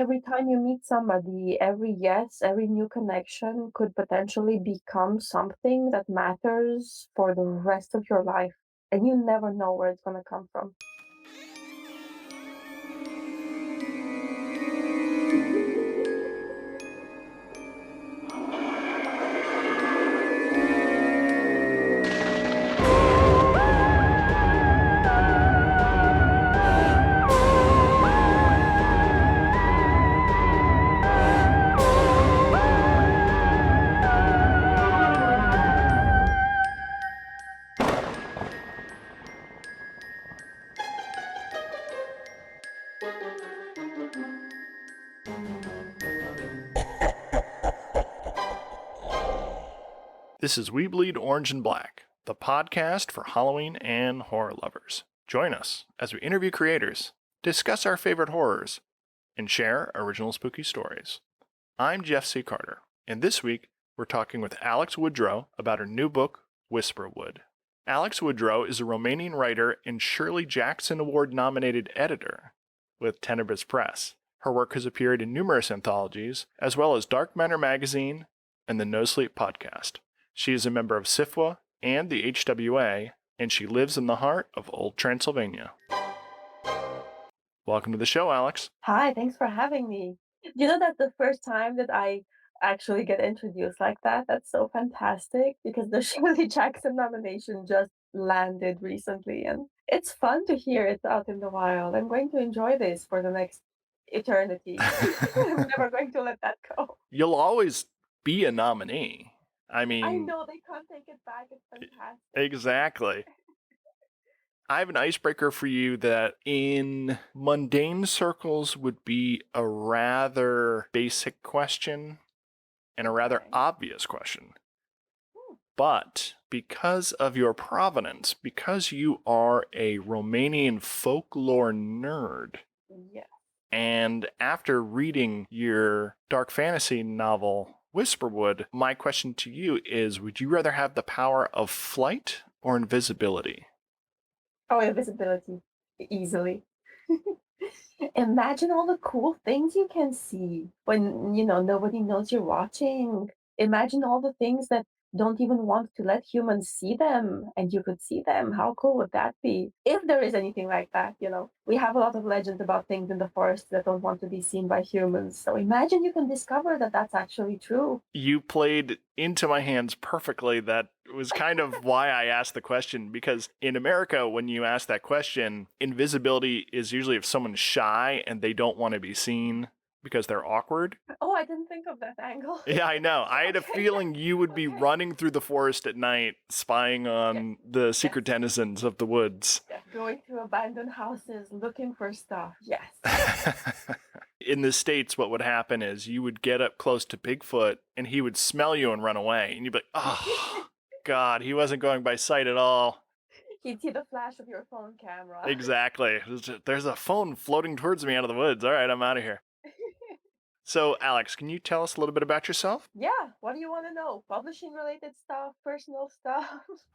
every time you meet somebody, every yes, every new connection could potentially become something that matters for the rest of your life. And you never know where it's going to come from. This is We Bleed Orange and Black, the podcast for Halloween and horror lovers. Join us as we interview creators, discuss our favorite horrors, and share original spooky stories. I'm Jeff C. Carter, and this week we're talking with Alex Woodroe about her new book, WHISPERWOOD. Alex Woodroe is a Romanian writer and Shirley Jackson Award-nominated editor with Tenebrous Press. Her work has appeared in numerous anthologies, as well as Dark Matter magazine and the No Sleep podcast. She is a member of SIFWA and the HWA, and she lives in the heart of Old Transylvania. Welcome to the show, Alex. Hi, thanks for having me. You know, that's the first time that I actually get introduced like that. That's so fantastic because the Shirley Jackson nomination just landed recently, and it's fun to hear it out in the wild. I'm going to enjoy this for the next eternity. I'm never going to let that go. You'll always be a nominee. I know they can't take it back. It's fantastic. Exactly. I have an icebreaker for you that in mundane circles would be a rather basic question and a rather obvious question. But because of your provenance, because you are a Romanian folklore nerd, yeah. And after reading your dark fantasy novel, WHISPERWOOD, my question to you is, would you rather have the power of flight or invisibility? Oh, invisibility. Easily. Imagine all the cool things you can see when, nobody knows you're watching. Imagine all the things that don't even want to let humans see them and you could see them. How cool would that be? If there is anything like that, We have a lot of legends about things in the forest that don't want to be seen by humans. So imagine you can discover that that's actually true. You played into my hands perfectly. That was kind of why I asked the question, because in America, when you ask that question, invisibility is usually if someone's shy and they don't want to be seen because they're awkward. Oh, I didn't think of that angle. Yeah, I know. I had a feeling you would be running through the forest at night, spying on the secret denizens of the woods. Yeah, going to abandoned houses, looking for stuff. Yes. In the States, what would happen is you would get up close to Bigfoot and he would smell you and run away. And you'd be like, oh, God, he wasn't going by sight at all. He'd see the flash of your phone camera. Exactly. There's a phone floating towards me out of the woods. All right, I'm out of here. So, Alex, can you tell us a little bit about yourself? Yeah, what do you want to know? Publishing related stuff, personal stuff?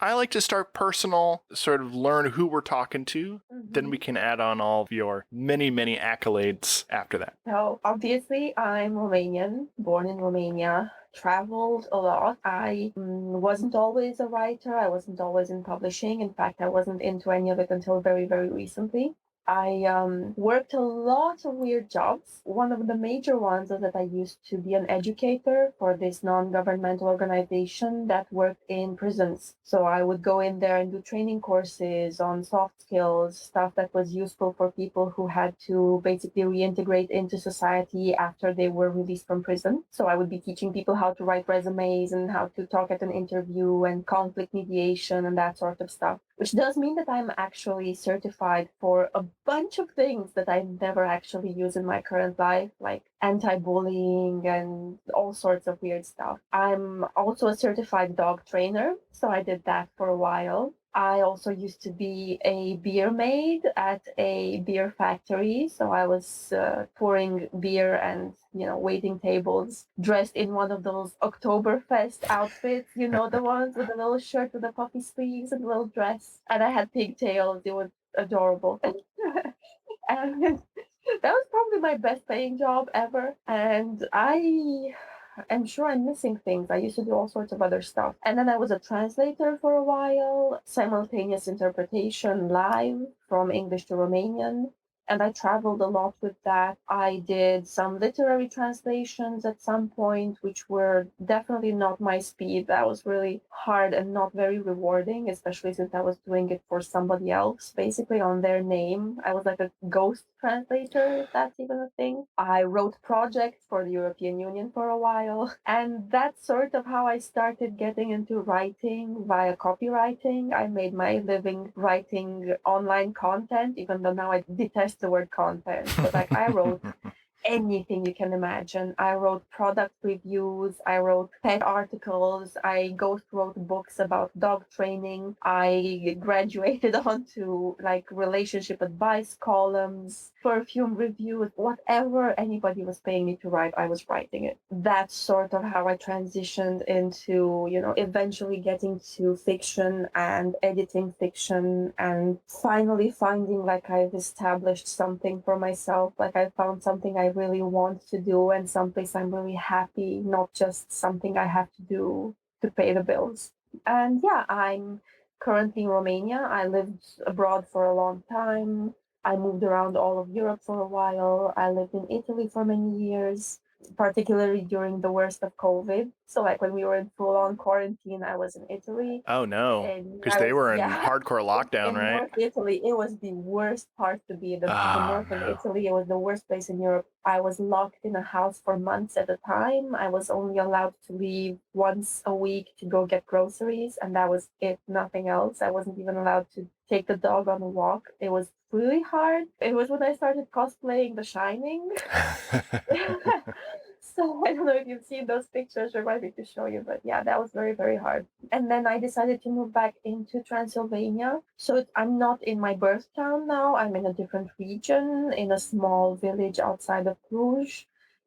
I like to start personal, sort of learn who we're talking to. Then we can add on all of your many, many accolades after that. So, obviously, I'm Romanian, born in Romania, traveled a lot. I wasn't always a writer. I wasn't always in publishing. In fact, I wasn't into any of it until very, very recently. I worked a lot of weird jobs. One of the major ones is that I used to be an educator for this non-governmental organization that worked in prisons. So I would go in there and do training courses on soft skills, stuff that was useful for people who had to basically reintegrate into society after they were released from prison. So I would be teaching people how to write resumes and how to talk at an interview and conflict mediation and that sort of stuff, which does mean that I'm actually certified for a bunch of things that I never actually use in my current life, like anti-bullying and all sorts of weird stuff. I'm also a certified dog trainer, so I did that for a while. I also used to be a beer maid at a beer factory, so I was pouring beer and waiting tables, dressed in one of those Oktoberfest outfits, the ones with the little shirt with the puffy sleeves and the little dress. And I had pigtails. It was adorable. And That was probably my best paying job ever. And I'm sure I'm missing things. I used to do all sorts of other stuff. And then I was a translator for a while, simultaneous interpretation live from English to Romanian. And I traveled a lot with that. I did some literary translations at some point, which were definitely not my speed. That was really hard and not very rewarding, especially since I was doing it for somebody else, basically on their name. I was like a ghost translator, if that's even a thing. I wrote projects for the European Union for a while. And that's sort of how I started getting into writing via copywriting. I made my living writing online content, even though now I detest the word content. But like I wrote anything you can imagine. I wrote product reviews, I wrote pet articles, I ghost wrote books about dog training. I graduated onto like relationship advice columns, perfume reviews, whatever anybody was paying me to write, I was writing it. That's sort of how I transitioned into, eventually getting to fiction and editing fiction and finally finding like I've established something for myself, like I found something I really want to do and someplace I'm really happy, not just something I have to do to pay the bills. And yeah, I'm currently in Romania. I lived abroad for a long time. I moved around all of Europe for a while. I lived in Italy for many years, particularly during the worst of COVID. So, like when we were in full on quarantine, I was in Italy. Oh no, And because I they was, were in yeah, hardcore lockdown, in right? North Italy. It was the worst part to be. The Oh north of no. Italy, it was the worst place in Europe. I was locked in a house for months at a time. I was only allowed to leave once a week to go get groceries, and that was it, nothing else. I wasn't even allowed to take the dog on a walk. It was really hard. It was when I started cosplaying The Shining. So I don't know if you've seen those pictures, remind me to show you, but yeah, that was very, very hard. And then I decided to move back into Transylvania. So I'm not in my birth town now. I'm in a different region, in a small village outside of Cluj.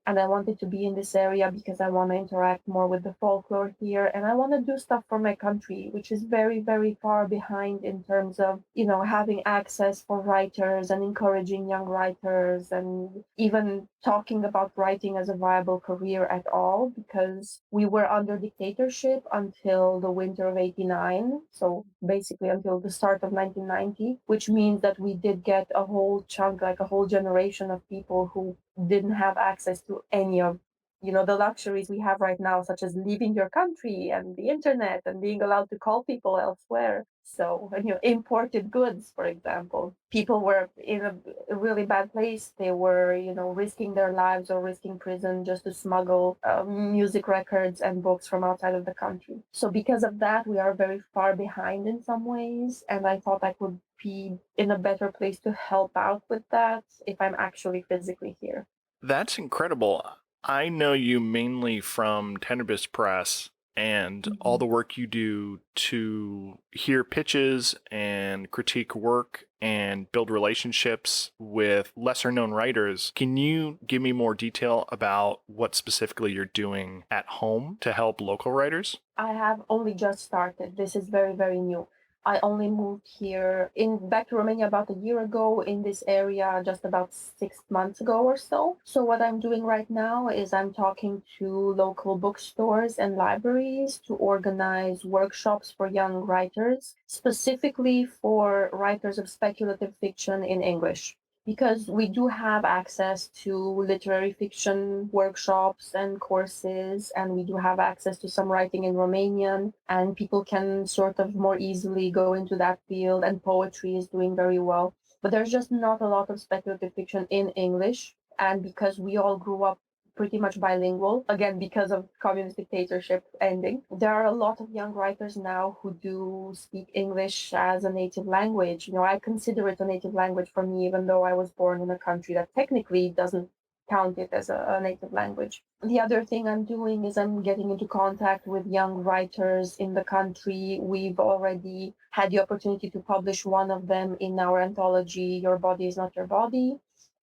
And I wanted to be in this area because I want to interact more with the folklore here. And I want to do stuff for my country, which is very, very far behind in terms of, having access for writers and encouraging young writers and even talking about writing as a viable career at all, because we were under dictatorship until the winter of 89. So basically until the start of 1990, which means that we did get a whole chunk, like a whole generation of people who didn't have access to any of the luxuries we have right now, such as leaving your country and the internet and being allowed to call people elsewhere. So, imported goods, for example, people were in a really bad place. They were, risking their lives or risking prison just to smuggle music records and books from outside of the country. So, because of that, we are very far behind in some ways. And I thought I could be in a better place to help out with that if I'm actually physically here. That's incredible. I know you mainly from Tenebrous Press and all the work you do to hear pitches and critique work and build relationships with lesser known writers. Can you give me more detail about what specifically you're doing at home to help local writers? I have only just started. This is very, very new. I only moved here back to Romania about a year ago, in this area just about 6 months ago or so. So what I'm doing right now is I'm talking to local bookstores and libraries to organize workshops for young writers, specifically for writers of speculative fiction in English, because we do have access to literary fiction workshops and courses, and we do have access to some writing in Romanian, and people can sort of more easily go into that field, and poetry is doing very well. But there's just not a lot of speculative fiction in English, and because we all grew up pretty much bilingual, again, because of communist dictatorship ending. There are a lot of young writers now who do speak English as a native language. I consider it a native language for me, even though I was born in a country that technically doesn't count it as a native language. The other thing I'm doing is I'm getting into contact with young writers in the country. We've already had the opportunity to publish one of them in our anthology, Your Body is Not Your Body.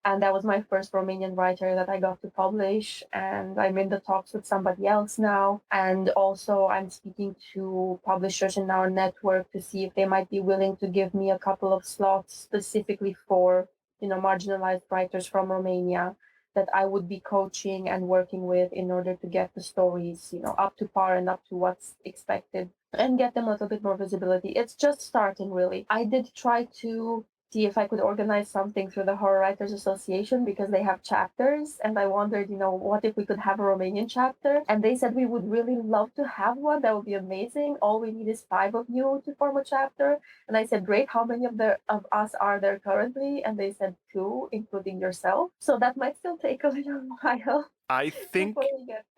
And that was my first Romanian writer that I got to publish. And I'm in the talks with somebody else now. And also I'm speaking to publishers in our network to see if they might be willing to give me a couple of slots specifically for marginalized writers from Romania that I would be coaching and working with in order to get the stories, up to par and up to what's expected and get them a little bit more visibility. It's just starting, really. I did try to see if I could organize something through the Horror Writers Association because they have chapters, and I wondered, what if we could have a Romanian chapter? And they said we would really love to have one. That would be amazing. All we need is 5 of you to form a chapter. And I said, great. How many of us are there currently? And they said 2, including yourself. So that might still take a little while. I think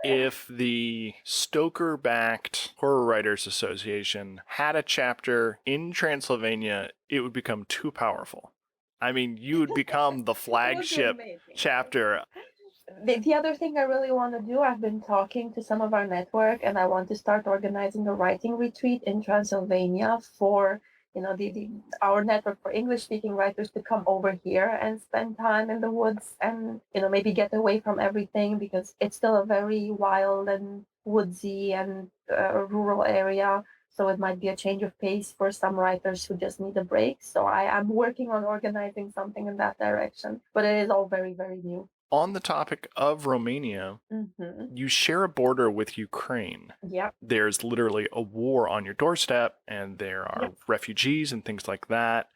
if the Stoker-backed Horror Writers Association had a chapter in Transylvania, it would become too powerful. I mean, you would become the flagship chapter. The other thing I really want to do, I've been talking to some of our network, and I want to start organizing a writing retreat in Transylvania for our network for English-speaking writers to come over here and spend time in the woods and, maybe get away from everything, because it's still a very wild and woodsy and rural area. So it might be a change of pace for some writers who just need a break. So I am working on organizing something in that direction, but it is all very, very new. On the topic of Romania, you share a border with Ukraine. Yep. There's literally a war on your doorstep, and there are refugees and things like that.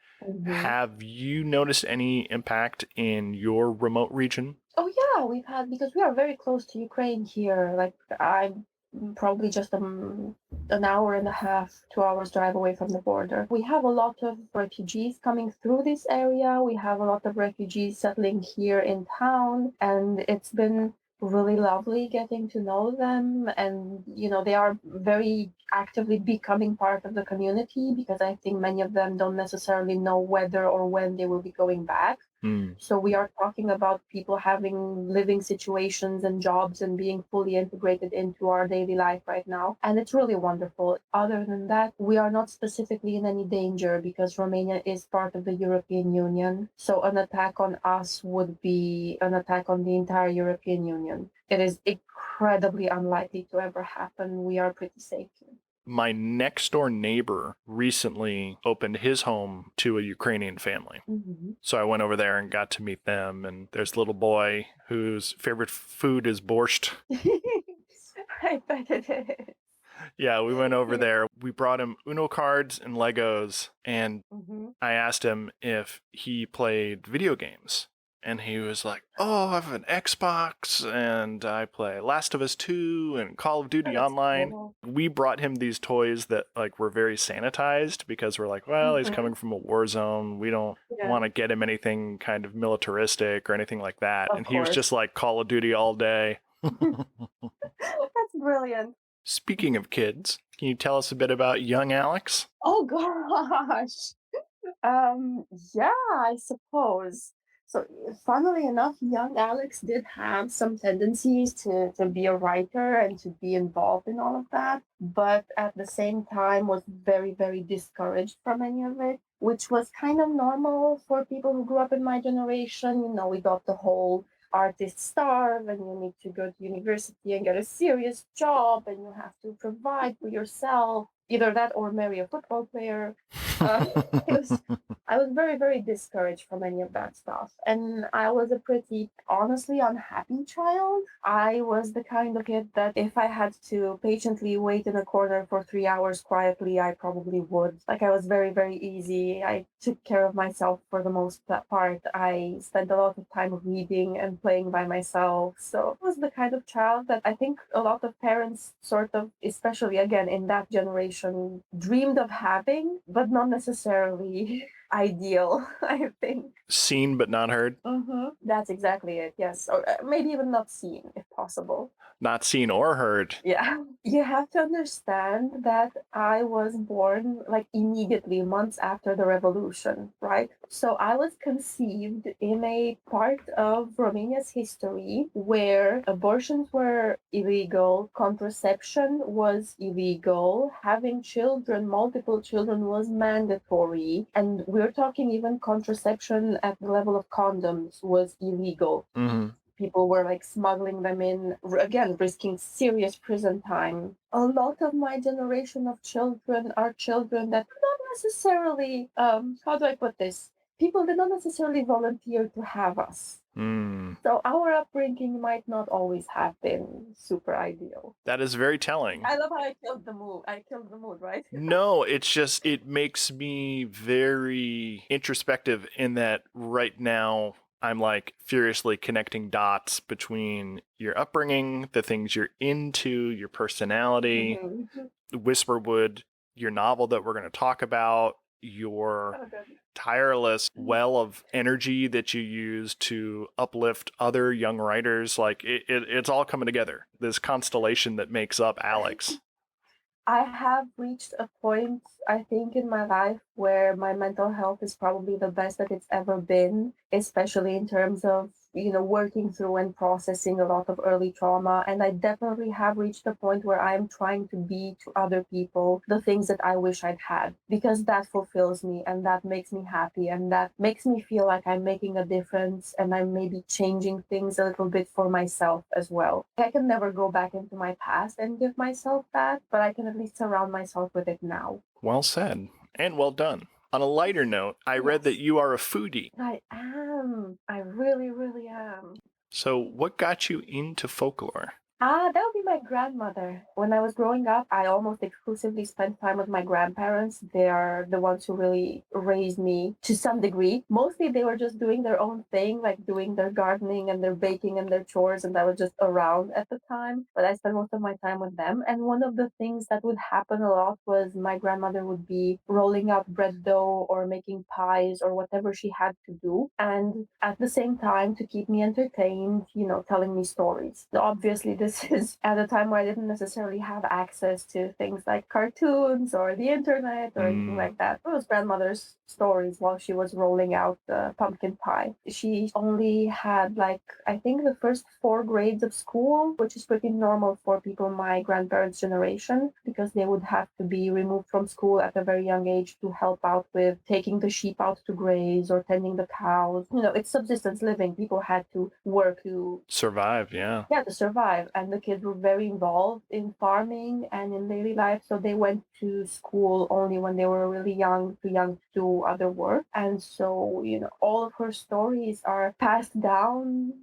Have you noticed any impact in your remote region? Oh yeah, we've had, because we are very close to Ukraine here. Like, I'm probably just an hour and a half, 2 hours drive away from the border. We have a lot of refugees coming through this area. We have a lot of refugees settling here in town, and it's been really lovely getting to know them. And they are very actively becoming part of the community, because I think many of them don't necessarily know whether or when they will be going back. So we are talking about people having living situations and jobs and being fully integrated into our daily life right now. And it's really wonderful. Other than that, we are not specifically in any danger because Romania is part of the European Union. So an attack on us would be an attack on the entire European Union. It is incredibly unlikely to ever happen. We are pretty safe here. My next door neighbor recently opened his home to a Ukrainian family. So I went over there and got to meet them. And there's a little boy whose favorite food is borscht. I bet it is. Yeah, we went over there. We brought him Uno cards and Legos. And I asked him if he played video games. And he was like, oh, I have an Xbox, and I play Last of Us 2 and Call of Duty Online. Cool. We brought him these toys that were very sanitized, because we're like, well, he's coming from a war zone. We don't want to get him anything kind of militaristic or anything like that. Of course. He was just like Call of Duty all day. That's brilliant. Speaking of kids, can you tell us a bit about young Alex? Oh, gosh. Yeah, I suppose. So, funnily enough, young Alex did have some tendencies to be a writer and to be involved in all of that, but at the same time was very, very discouraged from any of it, which was kind of normal for people who grew up in my generation. We got the whole artists starve, and you need to go to university and get a serious job, and you have to provide for yourself. Either that or marry a football player. I was very, very discouraged from any of that stuff. And I was a pretty, honestly, unhappy child. I was the kind of kid that if I had to patiently wait in a corner for 3 hours quietly, I probably would. I was very, very easy. I took care of myself for the most part. I spent a lot of time reading and playing by myself. So I was the kind of child that I think a lot of parents sort of, especially again in that generation, dreamed of having, but not necessarily ideal, I think. Seen but not heard? That's exactly it, yes. Or maybe even not seen, if possible. Not seen or heard. Yeah. You have to understand that I was born immediately, months after the revolution, right? So I was conceived in a part of Romania's history where abortions were illegal, contraception was illegal, having children, multiple children, was mandatory, and we're talking even contraception at the level of condoms was illegal. People were smuggling them in, again, risking serious prison time. A lot of my generation of children are children that not necessarily, how do I put this? people did not necessarily volunteer to have us. So our upbringing might not always have been super ideal. That is very telling. I love how I killed the mood. I killed the mood, right? No, it's just, it makes me very introspective in that right now I'm like furiously connecting dots between your upbringing, the things you're into, your personality, Whisperwood, your novel that we're going to talk about, your tireless well of energy that you use to uplift other young writers. Like it's all coming together. This constellation that makes up Alex. I have reached a point, I think, in my life where my mental health is probably the best that it's ever been, especially in terms of, working through and processing a lot of early trauma. And I definitely have reached a point where I'm trying to be to other people the things that I wish I'd had, because that fulfills me and that makes me happy and that makes me feel like I'm making a difference and I'm maybe changing things a little bit for myself as well. I can never go back into my past and give myself that, but I can at least surround myself with it now. Well said and well done. On a lighter note, I read that you are a foodie. I am. I really, really am. So what got you into folklore? That would be my grandmother. When I was growing up, I almost exclusively spent time with my grandparents. They are the ones who really raised me to some degree. Mostly they were just doing their own thing, like doing their gardening and their baking and their chores, and I was just around at the time. But I spent most of my time with them. And one of the things that would happen a lot was my grandmother would be rolling out bread dough or making pies or whatever she had to do. And at the same time, to keep me entertained, telling me stories. Obviously, this is at a time where I didn't necessarily have access to things like cartoons or the internet or anything like that. It was grandmother's stories while she was rolling out the pumpkin pie. She only had I think the first 4 grades of school, which is pretty normal for people my grandparents' generation, because they would have to be removed from school at a very young age to help out with taking the sheep out to graze or tending the cows. It's subsistence living. People had to work to survive, yeah. Yeah, to survive. And the kids were very involved in farming and in daily life. So they went to school only when they were really young, too young to do other work. And so, all of her stories are passed down,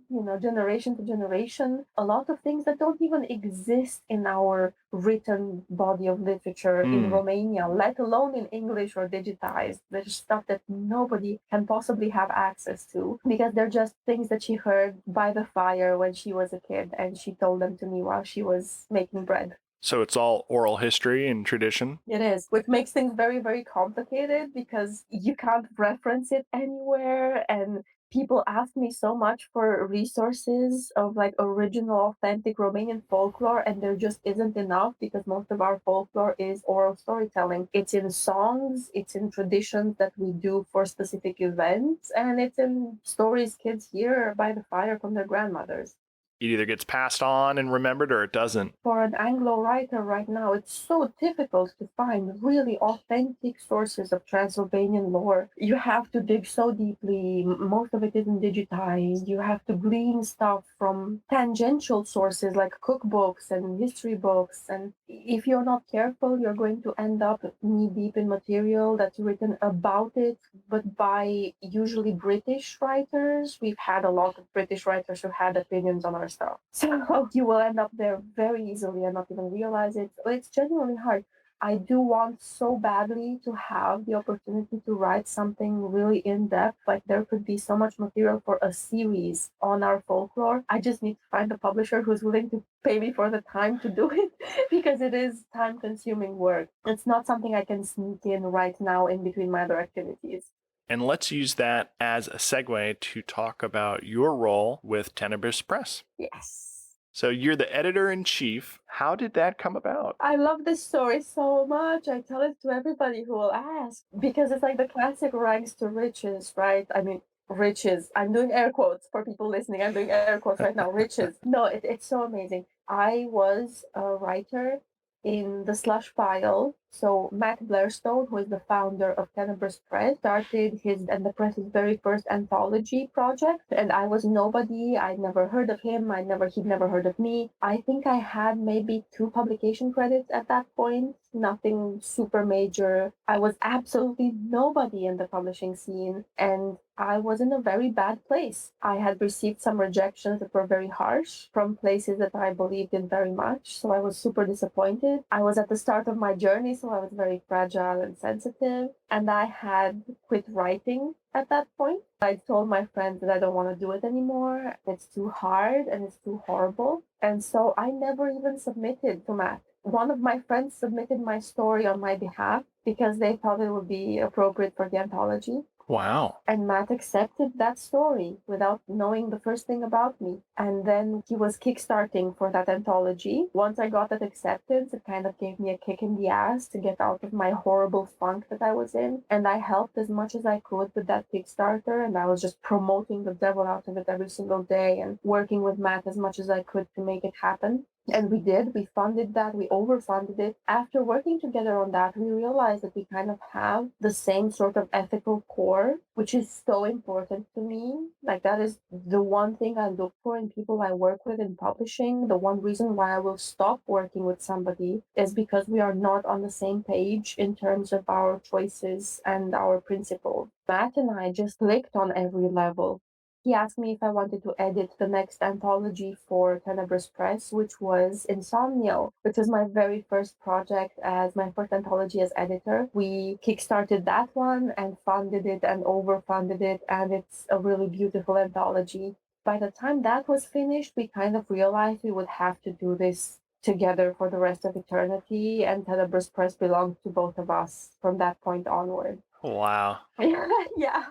generation to generation. A lot of things that don't even exist in our written body of literature in Romania, let alone in English or digitized. There's stuff that nobody can possibly have access to because they're just things that she heard by the fire when she was a kid, and she told them to me while she was making bread. So it's all oral history and tradition? It is, which makes things very, very complicated because you can't reference it anywhere, and people ask me so much for resources of original, authentic Romanian folklore, and there just isn't enough because most of our folklore is oral storytelling. It's in songs, it's in traditions that we do for specific events, and it's in stories kids hear by the fire from their grandmothers. It either gets passed on and remembered or it doesn't. For an Anglo writer right now, it's so difficult to find really authentic sources of Transylvanian lore. You have to dig so deeply. Most of it isn't digitized. You have to glean stuff from tangential sources like cookbooks and history books. And if you're not careful, you're going to end up knee-deep in material that's written about it, but by usually British writers. We've had a lot of British writers who had opinions on our stuff. So you will end up there very easily and not even realize it. It's genuinely hard. I do want so badly to have the opportunity to write something really in-depth. Like there could be so much material for a series on our folklore. I just need to find a publisher who's willing to pay me for the time to do it because it is time-consuming work. It's not something I can sneak in right now in between my other activities. And let's use that as a segue to talk about your role with Tenebrous Press. Yes. So you're the editor-in-chief. How did that come about? I love this story so much. I tell it to everybody who will ask because it's like the classic rags to riches, right? I mean, riches. I'm doing air quotes for people listening. I'm doing air quotes right now. Riches. No, it's so amazing. I was a writer in the slush pile So Matt Blairstone, who is the founder of Tenebrous Press, started his and the press's very first anthology project. And I was nobody. I'd never heard of him. He'd never heard of me. I think I had maybe 2 publication credits at that point. Nothing super major. I was absolutely nobody in the publishing scene, and I was in a very bad place. I had received some rejections that were very harsh from places that I believed in very much, so I was super disappointed. I was at the start of my journey, so I was very fragile and sensitive, and I had quit writing at that point. I told my friends that I don't want to do it anymore. It's too hard and it's too horrible. And so I never even submitted to Matt. One of my friends submitted my story on my behalf because they thought it would be appropriate for the anthology. Wow. And Matt accepted that story without knowing the first thing about me. And then he was kickstarting for that anthology. Once I got that acceptance, it kind of gave me a kick in the ass to get out of my horrible funk that I was in. And I helped as much as I could with that Kickstarter. And I was just promoting the devil out of it every single day and working with Matt as much as I could to make it happen. And we did. We funded that. We overfunded it. After working together on that, we realized that we kind of have the same sort of ethical core, which is so important to me. Like, that is the one thing I look for in people I work with in publishing. The one reason why I will stop working with somebody is because we are not on the same page in terms of our choices and our principles. Matt and I just clicked on every level. He asked me if I wanted to edit the next anthology for Tenebrous Press, which was Insomnia, which was my very first project as my first anthology as editor. We kickstarted that one and funded it and overfunded it, and it's a really beautiful anthology. By the time that was finished, we kind of realized we would have to do this together for the rest of eternity, and Tenebrous Press belonged to both of us from that point onward. Wow. Yeah.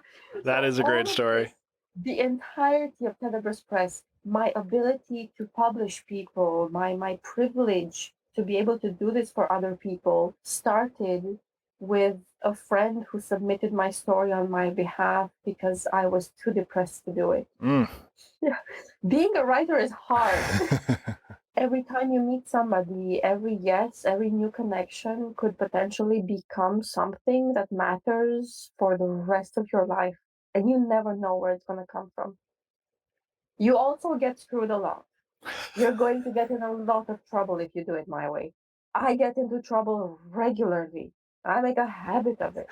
That is a great story. The entirety of Tenebrous Press, my ability to publish people, my privilege to be able to do this for other people, started with a friend who submitted my story on my behalf because I was too depressed to do it. Yeah. Being a writer is hard. Every time you meet somebody, every yes, every new connection could potentially become something that matters for the rest of your life. And you never know where it's going to come from. You also get screwed a lot. You're going to get in a lot of trouble if you do it my way. I get into trouble regularly. I make a habit of it.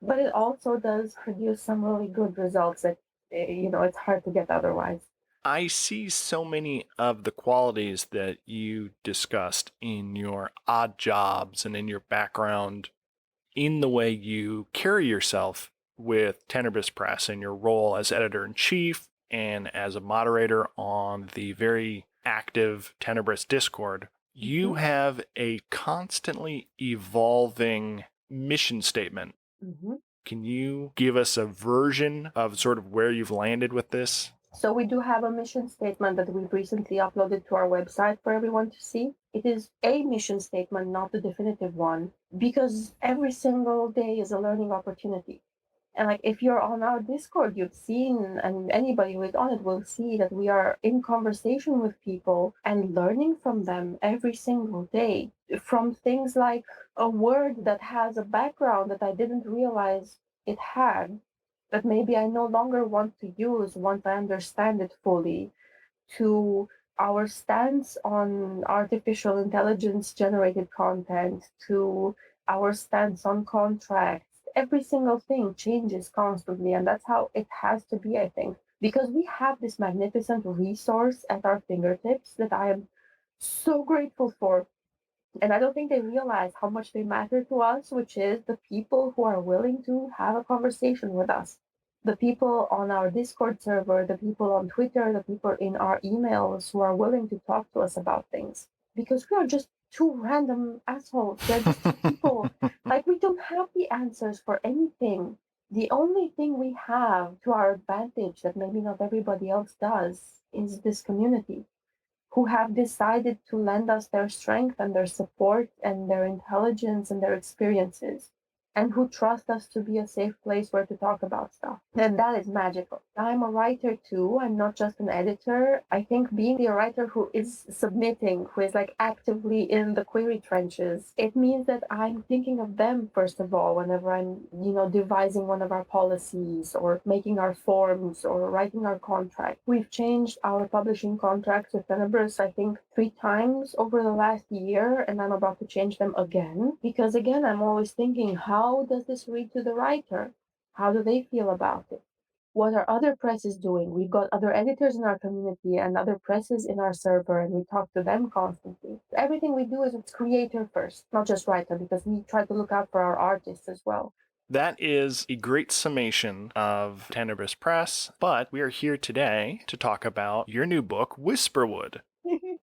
But it also does produce some really good results that, it's hard to get otherwise. I see so many of the qualities that you discussed in your odd jobs and in your background in the way you carry yourself with Tenebrous Press and your role as editor-in-chief and as a moderator on the very active Tenebrous Discord. You have a constantly evolving mission statement. Can you give us a version of sort of where you've landed with this? So we do have a mission statement that we've recently uploaded to our website for everyone to see. It is a mission statement, not the definitive one, because every single day is a learning opportunity. And like, if you're on our Discord, you've seen, and anybody who is on it will see that we are in conversation with people and learning from them every single day. From things like a word that has a background that I didn't realize it had, that maybe I no longer want to use once I understand it fully, to our stance on artificial intelligence generated content, to our stance on contracts. Every single thing changes constantly, and that's how it has to be, I think, because we have this magnificent resource at our fingertips that I am so grateful for. And I don't think they realize how much they matter to us, which is the people who are willing to have a conversation with us. The people on our Discord server, the people on Twitter, the people in our emails who are willing to talk to us about things. Because we are just two random assholes. They're just two people. Like, we don't have the answers for anything. The only thing we have to our advantage that maybe not everybody else does is this community, who have decided to lend us their strength and their support and their intelligence and their experiences. and who trust us to be a safe place where to talk about stuff. And that is magical. I'm a writer too. I'm not just an editor. I think being a writer who is submitting, who is like actively in the query trenches, it means that I'm thinking of them first of all whenever I'm, devising one of our policies or making our forms or writing our contract. We've changed our publishing contracts with Tenebrous, I think, 3 times over the last year, and I'm about to change them again because, again, I'm always thinking, how does this read to the writer? How do they feel about it? What are other presses doing? We've got other editors in our community and other presses in our server, and we talk to them constantly. Everything we do is it's creator first, not just writer, because we try to look out for our artists as well. That is a great summation of Tenebrous Press, but we are here today to talk about your new book, Whisperwood.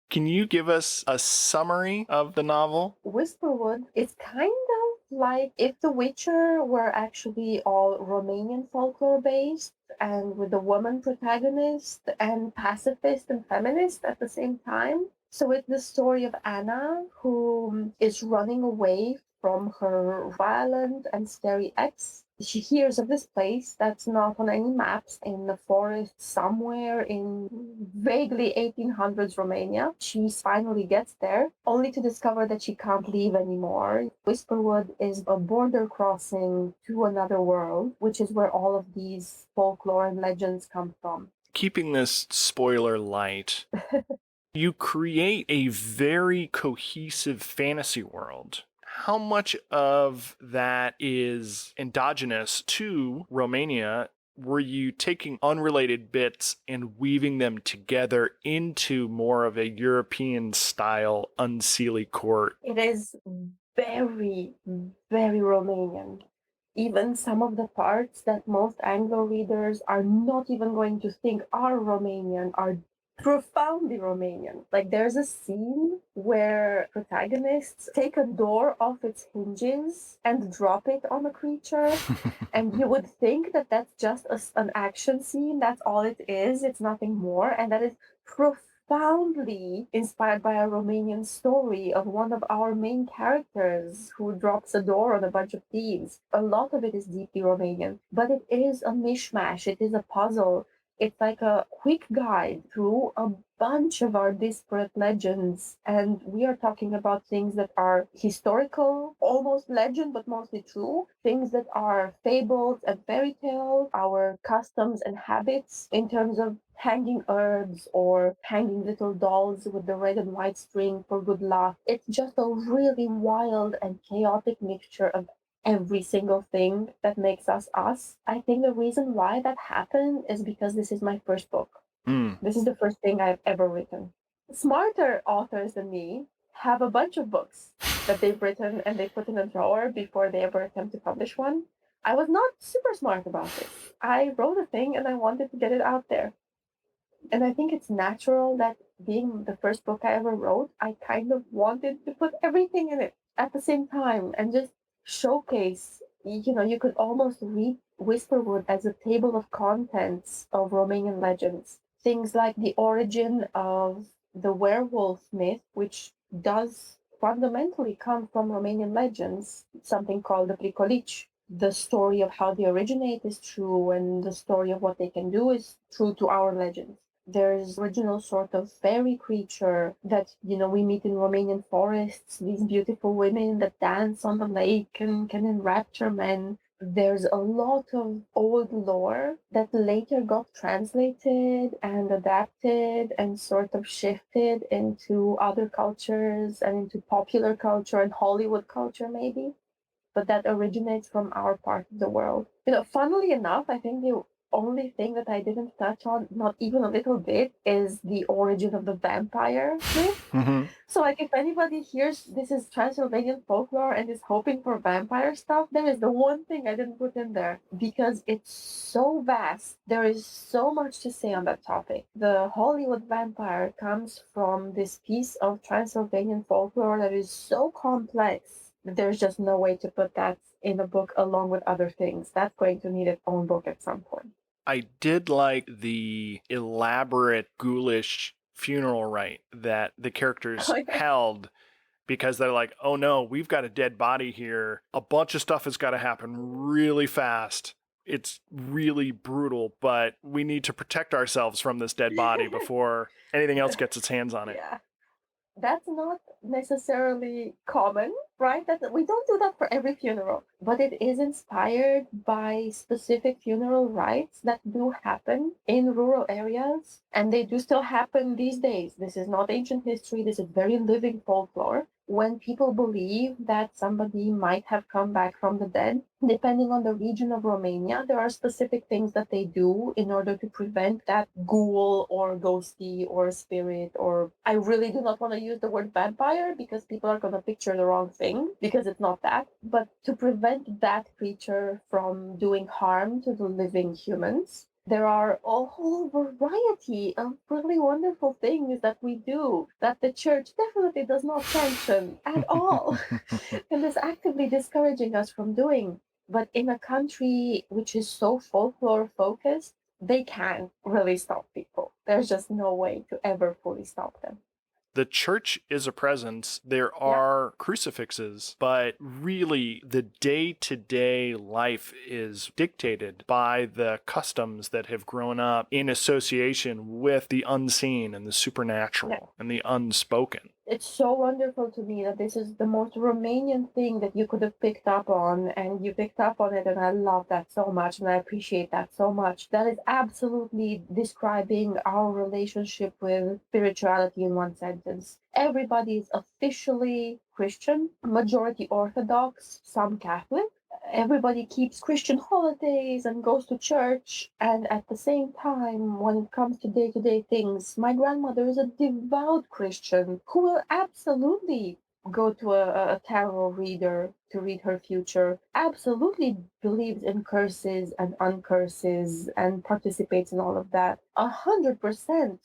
Can you give us a summary of the novel? Whisperwood is kind of like if The Witcher were actually all Romanian folklore based and with a woman protagonist and pacifist and feminist at the same time. So it's the story of Anna, who is running away from her violent and scary ex. She hears of this place that's not on any maps in the forest somewhere in vaguely 1800s Romania. She finally gets there, only to discover that she can't leave anymore. Whisperwood is a border crossing to another world, which is where all of these folklore and legends come from. Keeping this spoiler light, you create a very cohesive fantasy world. How much of that is endogenous to Romania? Were you taking unrelated bits and weaving them together into more of a European style unseelie court? It is very, very Romanian. Even some of the parts that most Anglo readers are not even going to think are Romanian are profoundly Romanian. Like there's a scene where protagonists take a door off its hinges and drop it on a creature. And you would think that that's just an action scene. That's all it is. It's nothing more. And that is profoundly inspired by a Romanian story of one of our main characters who drops a door on a bunch of thieves. A lot of it is deeply Romanian, but it is a mishmash. It is a puzzle. It's like a quick guide through a bunch of our disparate legends. And we are talking about things that are historical, almost legend, but mostly true. Things that are fables and fairy tales, our customs and habits in terms of hanging herbs or hanging little dolls with the red and white string for good luck. It's just a really wild and chaotic mixture of every single thing that makes us us. I think the reason why that happened is because this is my first book. This is the first thing I've ever written. Smarter authors than me have a bunch of books that they've written and they put in a drawer before they ever attempt to publish one. I was not super smart about this. I wrote a thing and I wanted to get it out there. And I think it's natural that being the first book I ever wrote, I kind of wanted to put everything in it at the same time and just showcase, you could almost read Whisperwood as a table of contents of Romanian legends. Things like the origin of the werewolf myth, which does fundamentally come from Romanian legends, something called the pricolici. The story of how they originate is true, and the story of what they can do is true to our legends. There's original sort of fairy creature that, we meet in Romanian forests, these beautiful women that dance on the lake and can enrapture men. There's a lot of old lore that later got translated and adapted and sort of shifted into other cultures and into popular culture and Hollywood culture maybe. But that originates from our part of the world. Funnily enough, I think the only thing that I didn't touch on, not even a little bit, is the origin of the vampire myth. So, if anybody hears this is Transylvanian folklore and is hoping for vampire stuff, there is the one thing I didn't put in there because it's so vast. There is so much to say on that topic. The Hollywood vampire comes from this piece of Transylvanian folklore that is so complex. There's just no way to put that in a book along with other things. That's going to need its own book at some point. I did like the elaborate ghoulish funeral rite that the characters held, because they're like, oh no, we've got a dead body here. A bunch of stuff has got to happen really fast. It's really brutal, but we need to protect ourselves from this dead body before anything else gets its hands on it. Yeah. That's not necessarily common, right? That we don't do that for every funeral, but it is inspired by specific funeral rites that do happen in rural areas, and they do still happen these days. This is not ancient history, this is very living folklore. When people believe that somebody might have come back from the dead, depending on the region of Romania, there are specific things that they do in order to prevent that ghoul or ghosty or spirit, or I really do not want to use the word vampire because people are going to picture the wrong thing, because it's not that, but to prevent that creature from doing harm to the living humans. There are a whole variety of really wonderful things that we do that the church definitely does not sanction at all and is actively discouraging us from doing. But in a country which is so folklore focused, they can't really stop people. There's just no way to ever fully stop them. The church is a presence. There are crucifixes, but really the day-to-day life is dictated by the customs that have grown up in association with the unseen and the supernatural and the unspoken. It's so wonderful to me that this is the most Romanian thing that you could have picked up on, and you picked up on it, and I love that so much, and I appreciate that so much. That is absolutely describing our relationship with spirituality in one sentence. Everybody is officially Christian, majority Orthodox, some Catholic. Everybody keeps Christian holidays and goes to church, and at the same time, when it comes to day-to-day things, my grandmother is a devout Christian who will absolutely go to a tarot reader to read her future, absolutely believes in curses and uncurses and participates in all of that. 100%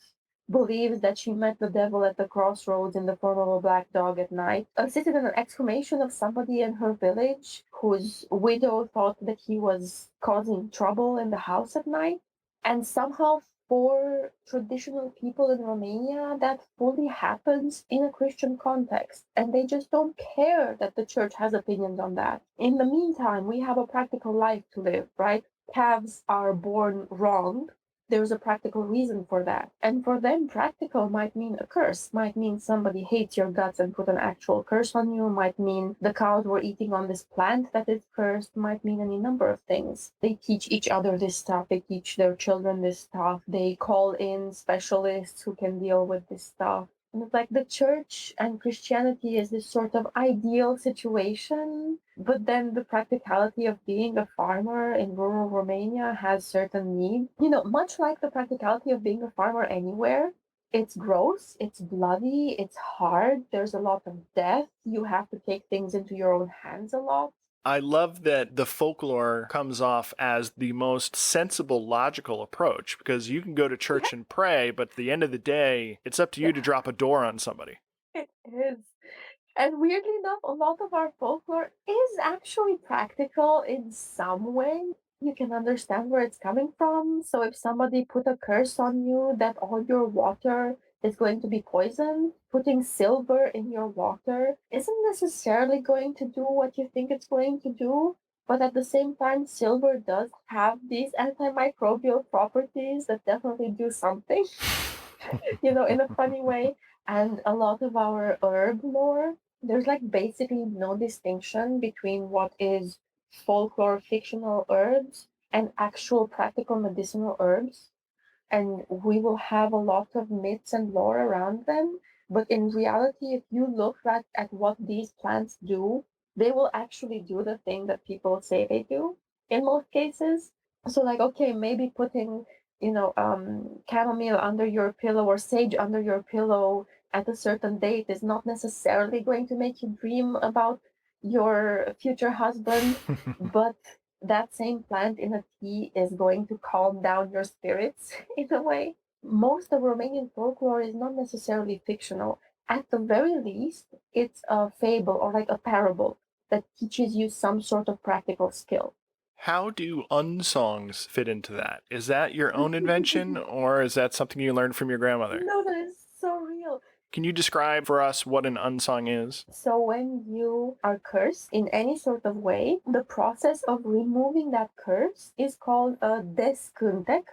believes that she met the devil at the crossroads in the form of a black dog at night, assisted in an exhumation of somebody in her village whose widow thought that he was causing trouble in the house at night. And somehow, for traditional people in Romania, that fully happens in a Christian context. And they just don't care that the church has opinions on that. In the meantime, we have a practical life to live, right? Calves are born wrong. There's a practical reason for that. And for them, practical might mean a curse, might mean somebody hates your guts and put an actual curse on you, might mean the cows were eating on this plant that is cursed, might mean any number of things. They teach each other this stuff, they teach their children this stuff, they call in specialists who can deal with this stuff. And it's like the church and Christianity is this sort of ideal situation, but then the practicality of being a farmer in rural Romania has certain needs. You know, much like the practicality of being a farmer anywhere, it's gross, it's bloody, it's hard, there's a lot of death, you have to take things into your own hands a lot. I love that the folklore comes off as the most sensible, logical approach, because you can go to church and pray, but at the end of the day, it's up to you to drop a door on somebody. It is. And weirdly enough, a lot of our folklore is actually practical in some way. You can understand where it's coming from. So if somebody put a curse on you that all your water is going to be poisoned, putting silver in your water isn't necessarily going to do what you think it's going to do. But at the same time, silver does have these antimicrobial properties that definitely do something, in a funny way. And a lot of our herb lore, there's like basically no distinction between what is folklore fictional herbs and actual practical medicinal herbs. And we will have a lot of myths and lore around them. But in reality, if you look at what these plants do, they will actually do the thing that people say they do in most cases. So, like, okay, maybe putting, chamomile under your pillow or sage under your pillow at a certain date is not necessarily going to make you dream about your future husband, but that same plant in a tea is going to calm down your spirits in a way. Most of Romanian folklore is not necessarily fictional. At the very least, it's a fable or like a parable that teaches you some sort of practical skill. How do unsongs fit into that? Is that your own invention, or is that something you learned from your grandmother? No, that is so real. Can you describe for us what an unsong is? So when you are cursed in any sort of way, the process of removing that curse is called a descântec,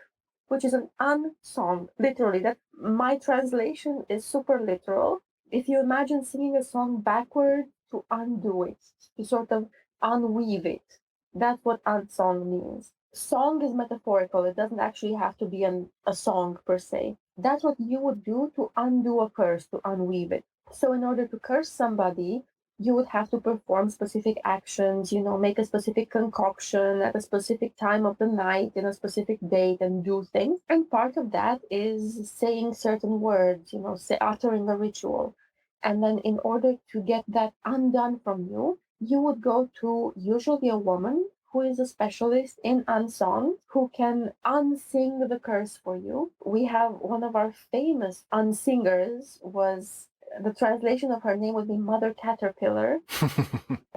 which is an unsong. Literally, that my translation is super literal. If you imagine singing a song backward to undo it, to sort of unweave it, that's what unsong means. Song is metaphorical. It doesn't actually have to be a song per se. That's what you would do to undo a curse, to unweave it. So in order to curse somebody, you would have to perform specific actions, make a specific concoction at a specific time of the night in a specific date and do things. And part of that is saying certain words, uttering a ritual. And then in order to get that undone from you, you would go to usually a woman who is a specialist in unsong, who can unsing the curse for you. We have one of our famous unsingers was the translation of her name would be Mother Caterpillar.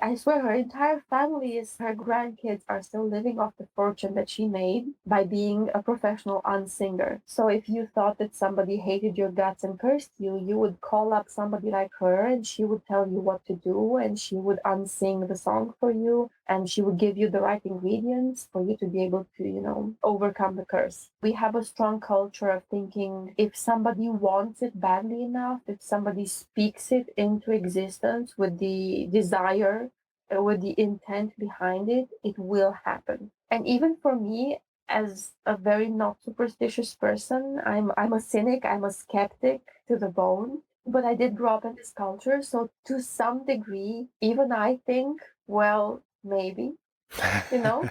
I swear her entire family her grandkids are still living off the fortune that she made by being a professional unsinger. So if you thought that somebody hated your guts and cursed you, you would call up somebody like her and she would tell you what to do and she would unsing the song for you and she would give you the right ingredients for you to be able to, overcome the curse. We have a strong culture of thinking if somebody wants it badly enough, if somebody speaks it into existence with the desire, with the intent behind it, it will happen. And even for me, as a very not superstitious person, I'm a cynic, I'm a skeptic to the bone. But I did grow up in this culture, so to some degree, even I think, well, maybe, you know,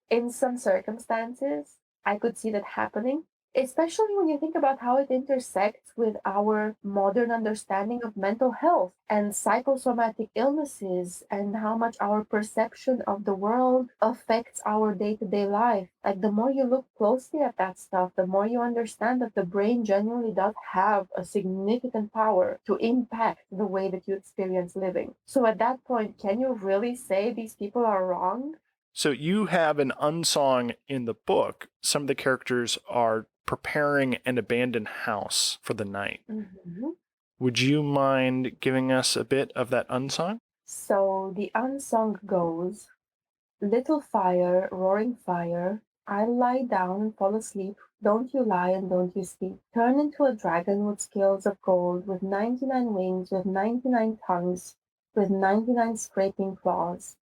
in some circumstances, I could see that happening, especially when you think about how it intersects with our modern understanding of mental health and psychosomatic illnesses and how much our perception of the world affects our day-to-day life. Like, the more you look closely at that stuff, the more you understand that the brain genuinely does have a significant power to impact the way that you experience living. So at that point, can you really say these people are wrong? So you have an unsong in the book. Some of the characters are preparing an abandoned house for the night. Mm-hmm. Would you mind giving us a bit of that unsong? So the unsung goes, little fire, roaring fire, I'll lie down and fall asleep. Don't you lie and don't you sleep. Turn into a dragon with scales of gold, with 99 wings, with 99 tongues, with 99 scraping claws.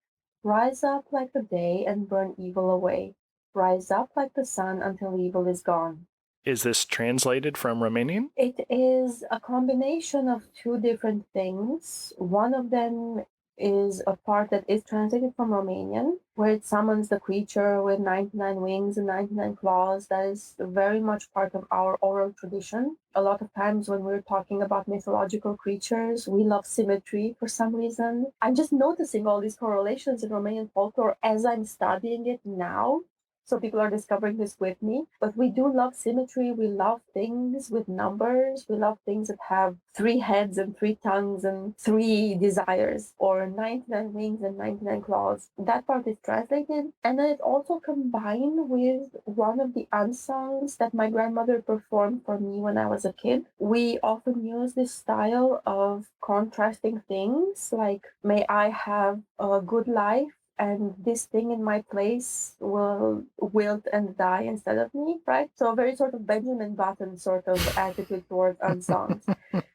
Rise up like the day and burn evil away. Rise up like the sun until evil is gone. Is this translated from Romanian? It is a combination of two different things. One of them is a part that is translated from Romanian, where it summons the creature with 99 wings and 99 claws. That is very much part of our oral tradition. A lot of times when we're talking about mythological creatures, we love symmetry for some reason. I'm just noticing all these correlations in Romanian folklore as I'm studying it now. So people are discovering this with me. But we do love symmetry. We love things with numbers. We love things that have 3 heads and 3 tongues and 3 desires, or 99 wings and 99 claws. That part is translated. And then it also combined with one of the unsongs that my grandmother performed for me when I was a kid. We often use this style of contrasting things, like, may I have a good life, and this thing in my place will wilt and die instead of me, right? So a very sort of Benjamin Button sort of attitude towards unsongs.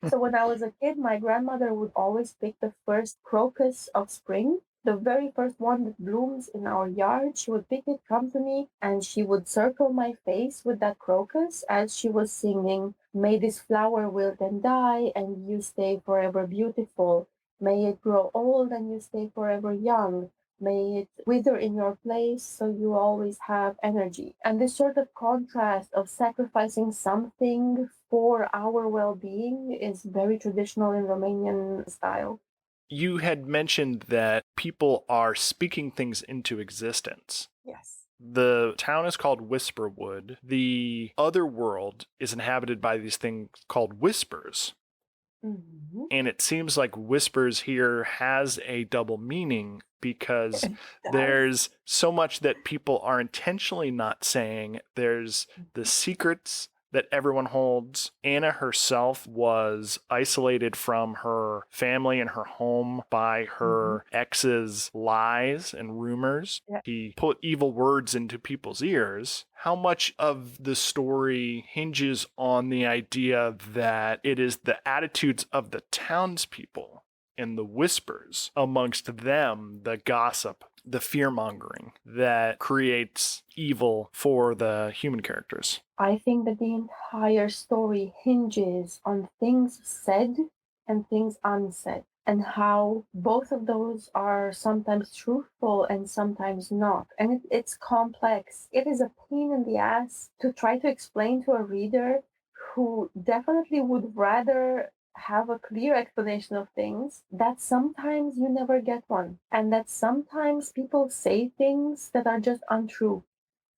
So when I was a kid, my grandmother would always pick the first crocus of spring, the very first one that blooms in our yard. She would pick it, come to me, and she would circle my face with that crocus as she was singing, may this flower wilt and die, and you stay forever beautiful. May it grow old and you stay forever young. May it wither in your place so you always have energy. And this sort of contrast of sacrificing something for our well-being is very traditional in Romanian style. You had mentioned that people are speaking things into existence. Yes. The town is called WHISPERWOOd. The other world is inhabited by these things called whispers. Mm-hmm. And it seems like whispers here has a double meaning because there's so much that people are intentionally not saying. There's the secrets that everyone holds. Anna herself was isolated from her family and her home by her ex's lies and rumors. Yeah. He put evil words into people's ears. How much of the story hinges on the idea that it is the attitudes of the townspeople and the whispers amongst them, the gossip, the fear-mongering, that creates evil for the human characters? I think that the entire story hinges on things said and things unsaid, and how both of those are sometimes truthful and sometimes not. And it's complex. It is a pain in the ass to try to explain to a reader who definitely would rather have a clear explanation of things, that sometimes you never get one, and that sometimes people say things that are just untrue.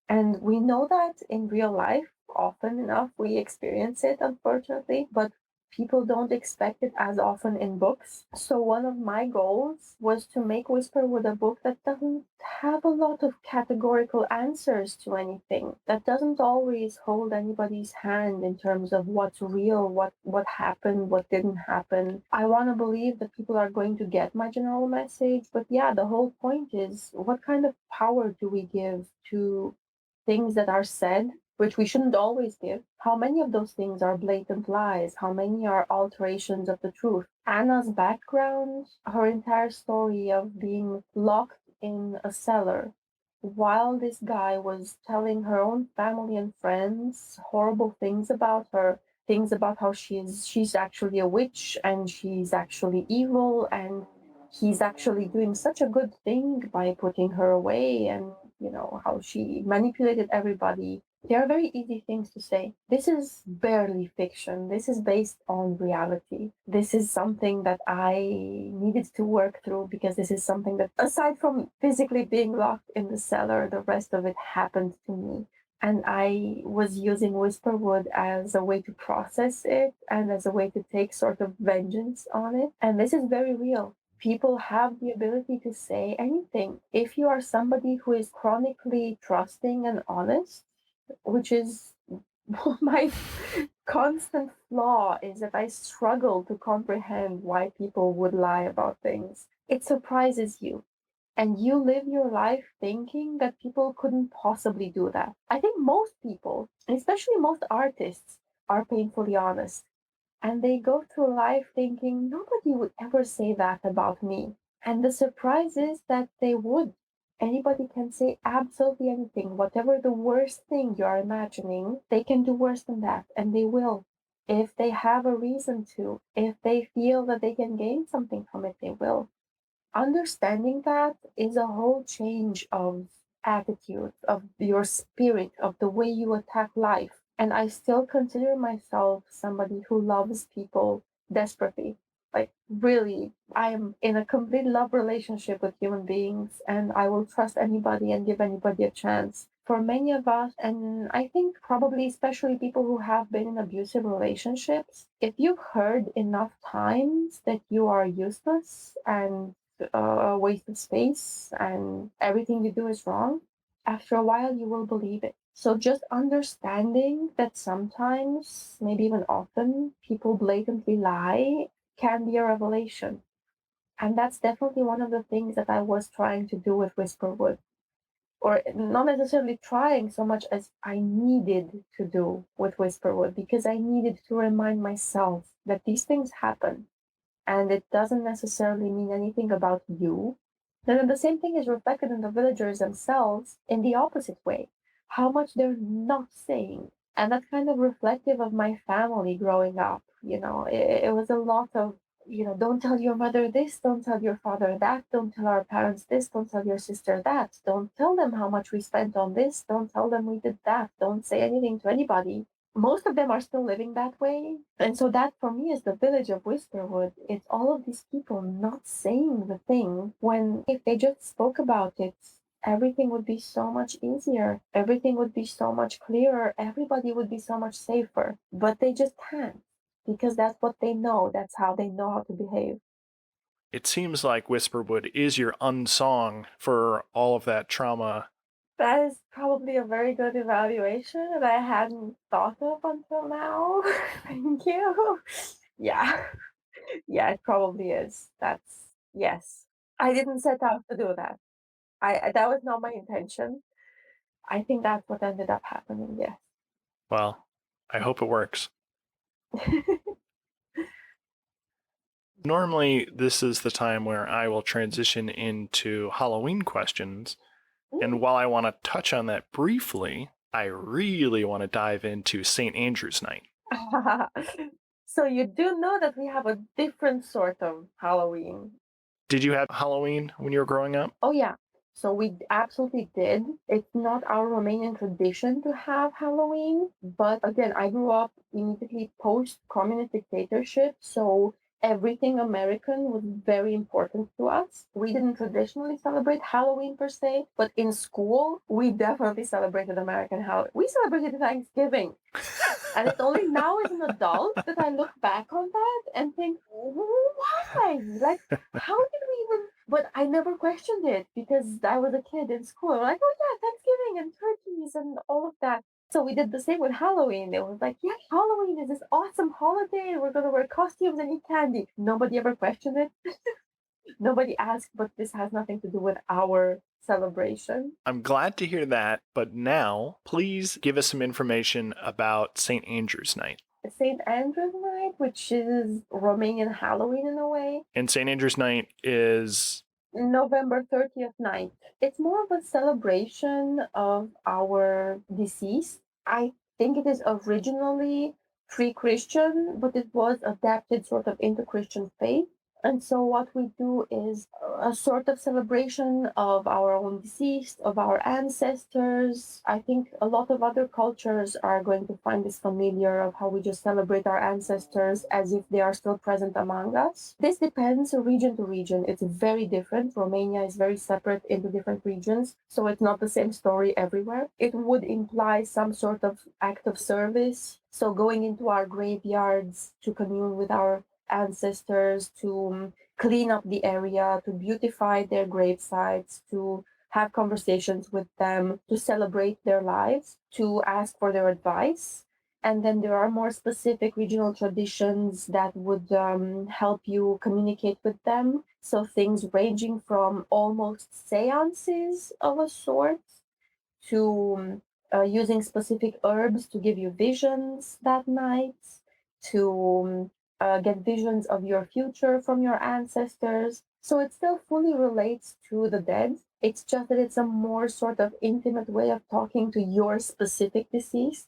And we know that in real life, often enough, we experience it, unfortunately, but people don't expect it as often in books. So, one of my goals was to make Whisperwood a book that doesn't have a lot of categorical answers to anything, that doesn't always hold anybody's hand in terms of what's real, what happened, what didn't happen. I want to believe that people are going to get my general message, but yeah, the whole point is, what kind of power do we give to things that are said, which we shouldn't always give? How many of those things are blatant lies? How many are alterations of the truth? Anna's background, her entire story of being locked in a cellar while this guy was telling her own family and friends horrible things about her, things about how she's actually a witch and she's actually evil, and he's actually doing such a good thing by putting her away, and how she manipulated everybody. They are very easy things to say. This is barely fiction. This is based on reality. This is something that I needed to work through, because this is something that, aside from physically being locked in the cellar, the rest of it happened to me. And I was using Whisperwood as a way to process it and as a way to take sort of vengeance on it. And this is very real. People have the ability to say anything. If you are somebody who is chronically trusting and honest, which is my constant flaw, is that I struggle to comprehend why people would lie about things. It surprises you. And you live your life thinking that people couldn't possibly do that. I think most people, especially most artists, are painfully honest. And they go through life thinking nobody would ever say that about me. And the surprise is that they would. Anybody can say absolutely anything. Whatever the worst thing you are imagining, they can do worse than that, and they will. If they have a reason to, if they feel that they can gain something from it, they will. Understanding that is a whole change of attitude, of your spirit, of the way you attack life. And I still consider myself somebody who loves people desperately. Like, really, I am in a complete love relationship with human beings, and I will trust anybody and give anybody a chance. For many of us, and I think probably especially people who have been in abusive relationships, if you've heard enough times that you are useless and a waste of space and everything you do is wrong, after a while you will believe it. So just understanding that sometimes, maybe even often, people blatantly lie can be a revelation. And that's definitely one of the things that I was trying to do with Whisperwood. Or not necessarily trying so much as I needed to do with Whisperwood, because I needed to remind myself that these things happen and it doesn't necessarily mean anything about you. Then the same thing is reflected in the villagers themselves in the opposite way, how much they're not saying. And that's kind of reflective of my family growing up. It was a lot of, don't tell your mother this, don't tell your father that, don't tell our parents this, don't tell your sister that, don't tell them how much we spent on this, don't tell them we did that, don't say anything to anybody. Most of them are still living that way. And so that for me is the village of Whisperwood. It's all of these people not saying the thing, when if they just spoke about it, everything would be so much easier. Everything would be so much clearer. Everybody would be so much safer. But they just can't, because that's what they know. That's how they know how to behave. It seems like Whisperwood is your unsong for all of that trauma That is probably a very good evaluation that I hadn't thought of until now. Thank you. Yeah. Yeah, it probably is. Yes. I didn't set out to do that. That was not my intention. I think that's what ended up happening, yes. Well, I hope it works. Normally, this is the time where I will transition into Halloween questions. And while I want to touch on that briefly, I really want to dive into St. Andrew's Night. So you do know that we have a different sort of Halloween. Did you have Halloween when you were growing up? Oh, yeah. So we absolutely did. It's not our Romanian tradition to have Halloween, but again, I grew up immediately post-communist dictatorship, so everything American was very important to us. We didn't traditionally celebrate Halloween per se, but in school, we definitely celebrated American Halloween. We celebrated Thanksgiving. And it's only now as an adult that I look back on that and think, why? Like, how did we even? But I never questioned it because I was a kid in school. Like, oh yeah, Thanksgiving and turkeys and all of that. So we did the same with Halloween. It was like, yeah, Halloween is this awesome holiday. We're going to wear costumes and eat candy. Nobody ever questioned it. Nobody asked, but this has nothing to do with our celebration. I'm glad to hear that, but now please give us some information about St. Andrew's Night. St. Andrew's Night, which is Romanian Halloween in a way. And St. Andrew's Night is November 30th night. It's more of a celebration of our deceased. I think it is originally pre-Christian, but it was adapted sort of into Christian faith. And so what we do is a sort of celebration of our own deceased, of our ancestors. I think a lot of other cultures are going to find this familiar of how we just celebrate our ancestors as if they are still present among us. This depends region to region. It's very different. Romania is very separate into different regions, so it's not the same story everywhere. It would imply some sort of act of service. So going into our graveyards to commune with our ancestors, to clean up the area, to beautify their grave sites, to have conversations with them, to celebrate their lives, to ask for their advice. And then there are more specific regional traditions that would help you communicate with them. So things ranging from almost seances of a sort to using specific herbs to give you visions that night, to get visions of your future from your ancestors. So it still fully relates to the dead. It's just that it's a more sort of intimate way of talking to your specific deceased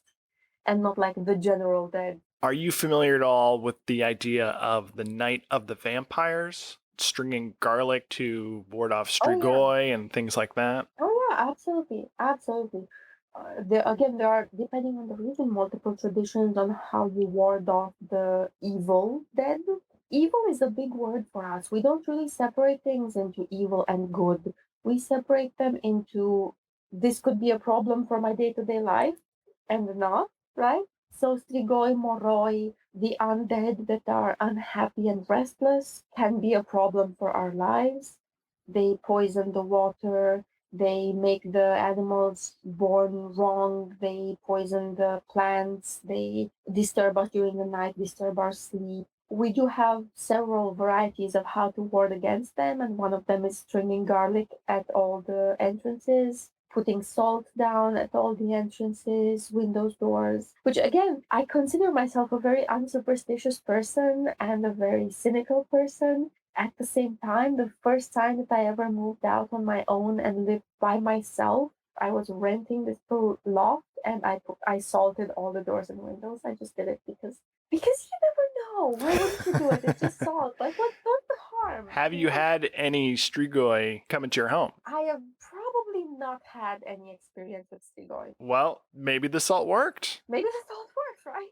and not like the general dead. Are you familiar at all with the idea of the Night of the Vampires? Stringing garlic to ward off strigoi and things like that? Oh yeah, absolutely, absolutely. There are, depending on the region, multiple traditions on how you ward off the evil dead. Evil is a big word for us. We don't really separate things into evil and good. We separate them into this could be a problem for my day-to-day life and not, right? So strigoi, moroi, the undead that are unhappy and restless can be a problem for our lives. They poison the water, they make the animals born wrong, they poison the plants, they disturb us during the night, disturb our sleep. We do have several varieties of how to ward against them, and one of them is stringing garlic at all the entrances, putting salt down at all the entrances, windows, doors, which again, I consider myself a very unsuperstitious person and a very cynical person. At the same time, the first time that I ever moved out on my own and lived by myself, I was renting this little loft and I salted all the doors and windows. I just did it because you never know. Why wouldn't you do it? It's just salt. Like what's the harm? Have you had any strigoi come into your home? I have probably not had any experience with strigoi. Well, maybe the salt worked. Maybe the salt works, right?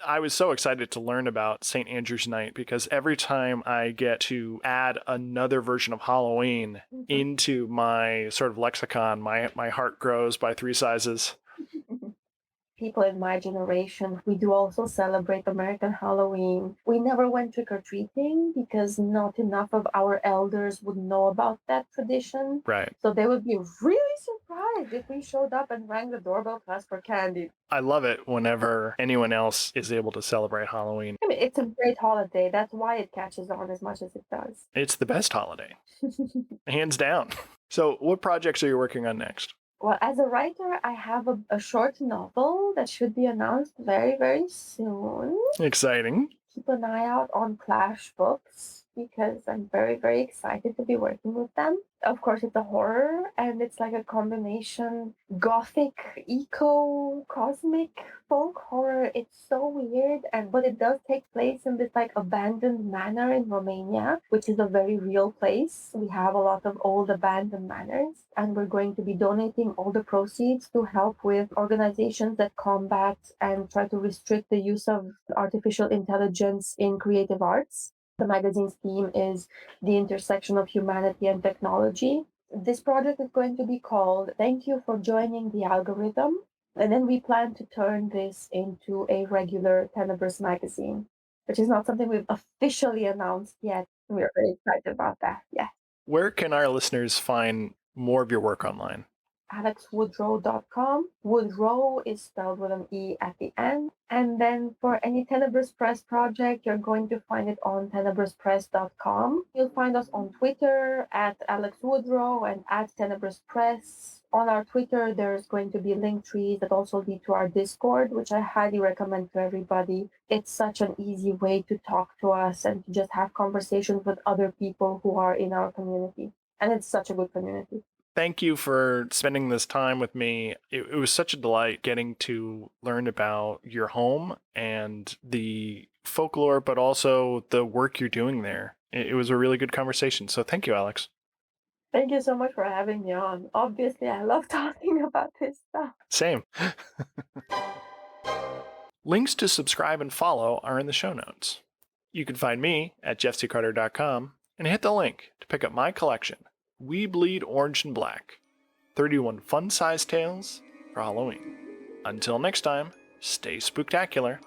I was so excited to learn about St. Andrew's Night because every time I get to add another version of Halloween into my sort of lexicon, my heart grows by 3 sizes. people in my generation, we do also celebrate American Halloween. We never went trick-or-treating because not enough of our elders would know about that tradition. Right. So they would be really surprised if we showed up and rang the doorbell to ask for candy. I love it whenever anyone else is able to celebrate Halloween. I mean, it's a great holiday. That's why it catches on as much as it does. It's the best holiday, hands down. So what projects are you working on next? Well, as a writer, I have a short novel that should be announced very, very soon. Exciting. Keep an eye out on Clash Books because I'm very, very excited to be working with them. Of course, it's a horror and it's like a combination gothic, eco, cosmic folk horror. It's so weird, but it does take place in this like abandoned manor in Romania, which is a very real place. We have a lot of old abandoned manors, and we're going to be donating all the proceeds to help with organizations that combat and try to restrict the use of artificial intelligence in creative arts. The magazine's theme is the intersection of humanity and technology. This project is going to be called Thank You for Joining the Algorithm. And then we plan to turn this into a regular Tenebrous magazine, which is not something we've officially announced yet. We're very excited about that. Yeah. Where can our listeners find more of your work online? alexwoodroe.com. Woodroe is spelled with an E at the end. And then for any Tenebrous Press project, you're going to find it on tenebrouspress.com. You'll find us on Twitter at Alex Woodroe and at Tenebrous Press. On our Twitter, there's going to be link trees that also lead to our Discord, which I highly recommend to everybody. It's such an easy way to talk to us and to just have conversations with other people who are in our community. And it's such a good community. Thank you for spending this time with me. It was such a delight getting to learn about your home and the folklore, but also the work you're doing there. It was a really good conversation. So thank you, Alex. Thank you so much for having me on. Obviously, I love talking about this stuff. Same. Links to subscribe and follow are in the show notes. You can find me at jeffccarter.com and hit the link to pick up my collection, We Bleed Orange and Black, 31 fun-sized tales for Halloween. Until next time, stay spooktacular.